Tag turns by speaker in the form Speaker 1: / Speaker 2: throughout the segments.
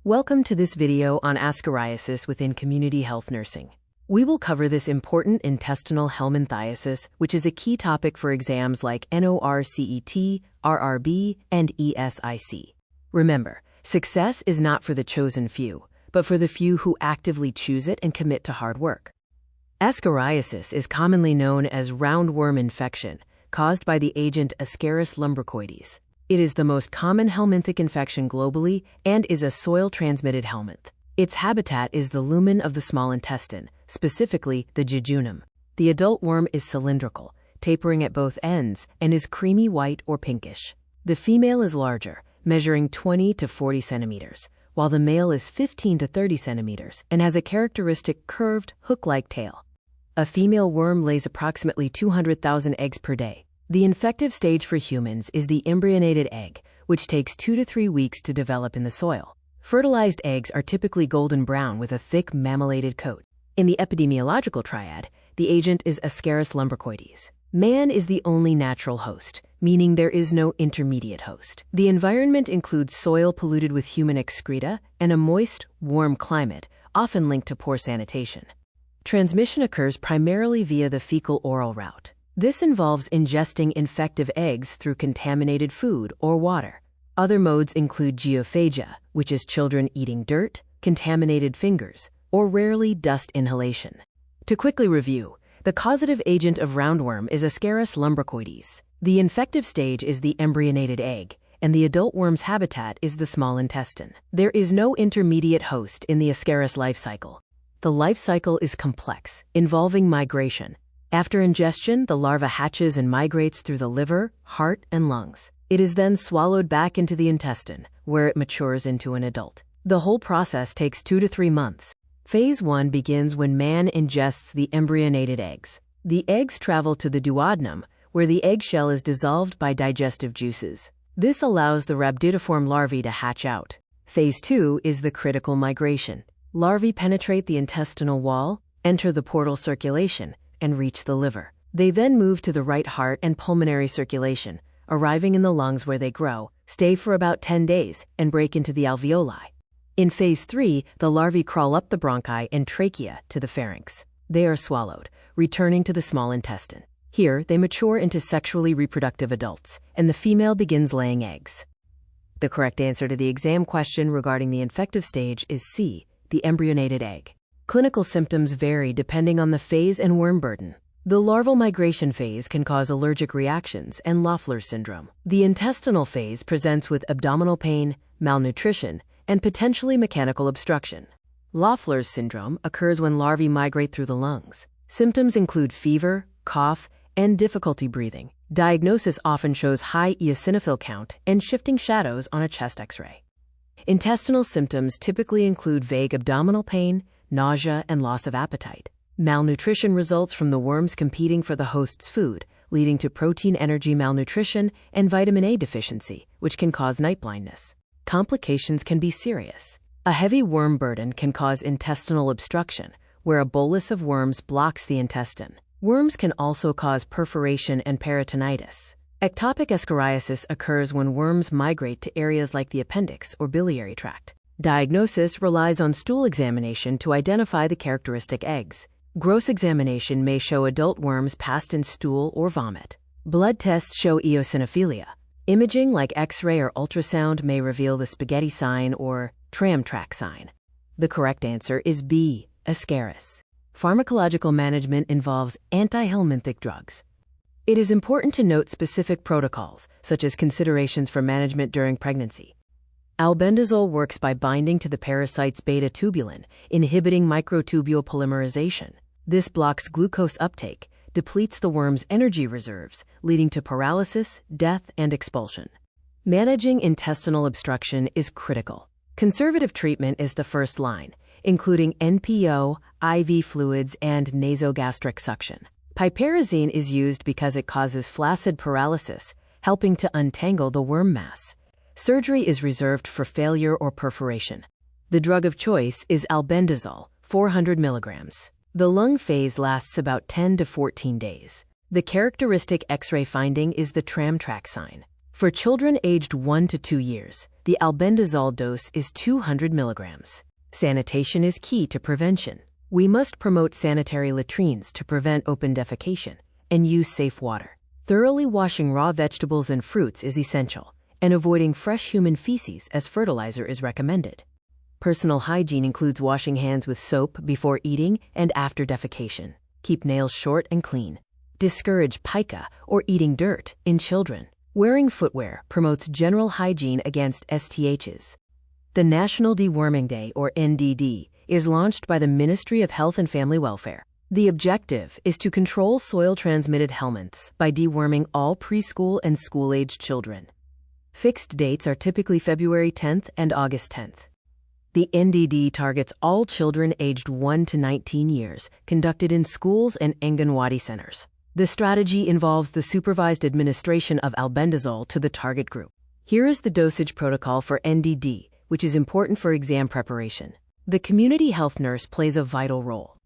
Speaker 1: Welcome to this video on ascariasis within community health nursing. We will cover this important intestinal helminthiasis, which is a key topic for exams like NORCET, RRB, and ESIC. Remember, success is not for the chosen few, but for the few who actively choose it and commit to hard work. Ascariasis is commonly known as roundworm infection, caused by the agent Ascariasis lumbricoides. It is the most common helminthic infection globally and is a soil-transmitted helminth. Its habitat is the lumen of the small intestine, specifically the jejunum. The adult worm is cylindrical, tapering at both ends, and is creamy white or pinkish. The female is larger, measuring 20 to 40 centimeters, while the male is 15 to 30 centimeters and has a characteristic curved, hook-like tail. A female worm lays approximately 200,000 eggs per day. The infective stage for humans is the embryonated egg, which takes 2 to 3 weeks to develop in the soil. Fertilized eggs are typically golden brown with a thick mammillated coat. In the epidemiological triad, the agent is Ascariasis lumbricoides. Man is the only natural host, meaning there is no intermediate host. The environment includes soil polluted with human excreta and a moist, warm climate, often linked to poor sanitation. Transmission occurs primarily via the fecal-oral route. This involves ingesting infective eggs through contaminated food or water. Other modes include geophagia, which is children eating dirt, contaminated fingers, or rarely dust inhalation. To quickly review, the causative agent of roundworm is Ascariasis lumbricoides. The infective stage is the embryonated egg, and the adult worm's habitat is the small intestine. There is no intermediate host in the Ascariasis life cycle. The life cycle is complex, involving migration. After ingestion, the larva hatches and migrates through the liver, heart, and lungs. It is then swallowed back into the intestine, where it matures into an adult. The whole process takes 2 to 3 months. Phase 1 begins when man ingests the embryonated eggs. The eggs travel to the duodenum, where the eggshell is dissolved by digestive juices. This allows the rhabditiform larvae to hatch out. Phase 2 is the critical migration. Larvae penetrate the intestinal wall, enter the portal circulation, and reach the liver. They then move to the right heart and pulmonary circulation, arriving in the lungs where they grow, stay for about 10 days, and break into the alveoli. In phase 3, the larvae crawl up the bronchi and trachea to the pharynx. They are swallowed, returning to the small intestine. Here, they mature into sexually reproductive adults, and the female begins laying eggs. The correct answer to the exam question regarding the infective stage is C, the embryonated egg. Clinical symptoms vary depending on the phase and worm burden. The larval migration phase can cause allergic reactions and Loeffler's syndrome. The intestinal phase presents with abdominal pain, malnutrition, and potentially mechanical obstruction. Loeffler's syndrome occurs when larvae migrate through the lungs. Symptoms include fever, cough, and difficulty breathing. Diagnosis often shows high eosinophil count and shifting shadows on a chest X-ray. Intestinal symptoms typically include vague abdominal pain, nausea, and loss of appetite. Malnutrition results from the worms competing for the host's food, leading to protein energy malnutrition and vitamin A deficiency, which can cause night blindness. Complications can be serious. A heavy worm burden can cause intestinal obstruction, where a bolus of worms blocks the intestine. Worms can also cause perforation and peritonitis. Ectopic ascariasis occurs when worms migrate to areas like the appendix or biliary tract. Diagnosis relies on stool examination to identify the characteristic eggs. Gross examination may show adult worms passed in stool or vomit. Blood tests show eosinophilia. Imaging like X-ray or ultrasound may reveal the spaghetti sign or tram track sign. The correct answer is B, Ascariasis. Pharmacological management involves anti-helminthic drugs. It is important to note specific protocols, such as considerations for management during pregnancy. Albendazole works by binding to the parasite's beta-tubulin, inhibiting microtubule polymerization. This blocks glucose uptake, depletes the worm's energy reserves, leading to paralysis, death, and expulsion. Managing intestinal obstruction is critical. Conservative treatment is the first line, including NPO, IV fluids, and nasogastric suction. Piperazine is used because it causes flaccid paralysis, helping to untangle the worm mass. Surgery is reserved for failure or perforation. The drug of choice is albendazole, 400 milligrams. The lung phase lasts about 10 to 14 days. The characteristic X-ray finding is the tram track sign. For children aged 1 to 2 years, the albendazole dose is 200 milligrams. Sanitation is key to prevention. We must promote sanitary latrines to prevent open defecation and use safe water. Thoroughly washing raw vegetables and fruits is essential, and avoiding fresh human feces as fertilizer is recommended. Personal hygiene includes washing hands with soap before eating and after defecation. Keep nails short and clean. Discourage pica or eating dirt in children. Wearing footwear promotes general hygiene against STHs. The National Deworming Day, or NDD, is launched by the Ministry of Health and Family Welfare. The objective is to control soil-transmitted helminths by deworming all preschool and school-aged children. Fixed dates are typically February 10th and August 10th. The NDD targets all children aged 1 to 19 years, conducted in schools and Anganwadi centers. The strategy involves the supervised administration of albendazole to the target group. Here is the dosage protocol for NDD, which is important for exam preparation. The community health nurse plays a vital role.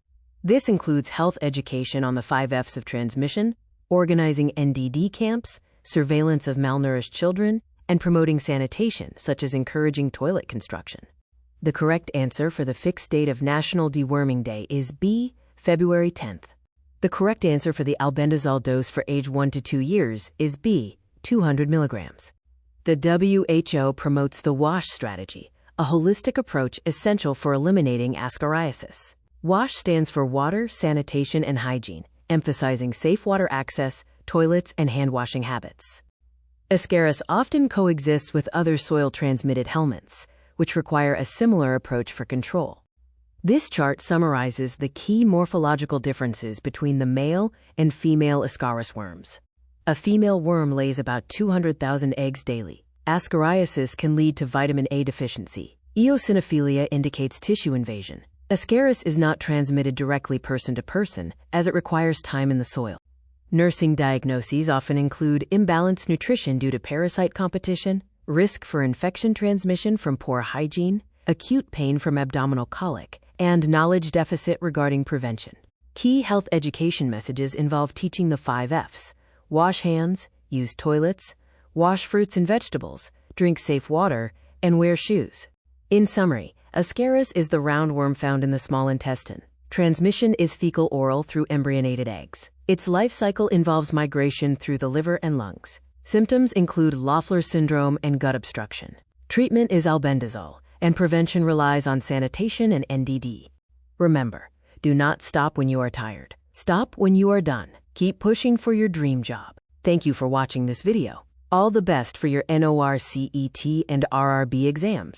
Speaker 1: This includes health education on the 5 F's of transmission, organizing NDD camps, surveillance of malnourished children, and promoting sanitation, such as encouraging toilet construction. The correct answer for the fixed date of National Deworming Day is B, February 10th. The correct answer for the albendazole dose for age 1 to 2 years is B, 200 milligrams. The WHO promotes the WASH strategy, a holistic approach essential for eliminating ascariasis. WASH stands for Water, Sanitation, and Hygiene, emphasizing safe water access, toilets, and hand-washing habits. Ascaris often coexists with other soil-transmitted helminths, which require a similar approach for control. This chart summarizes the key morphological differences between the male and female Ascaris worms. A female worm lays about 200,000 eggs daily. Ascariasis can lead to vitamin A deficiency. Eosinophilia indicates tissue invasion. Ascaris is not transmitted directly person to person, as it requires time in the soil. Nursing diagnoses often include imbalanced nutrition due to parasite competition, risk for infection transmission from poor hygiene, acute pain from abdominal colic, and knowledge deficit regarding prevention. Key health education messages involve teaching the 5 F's: wash hands, use toilets, wash fruits and vegetables, drink safe water, and wear shoes. In summary, Ascaris is the roundworm found in the small intestine. Transmission is fecal-oral through embryonated eggs. Its life cycle involves migration through the liver and lungs. Symptoms include Loeffler syndrome and gut obstruction. Treatment is albendazole, and prevention relies on sanitation and NDD. Remember, do not stop when you are tired. Stop when you are done. Keep pushing for your dream job. Thank you for watching this video. All the best for your NORCET and RRB exams.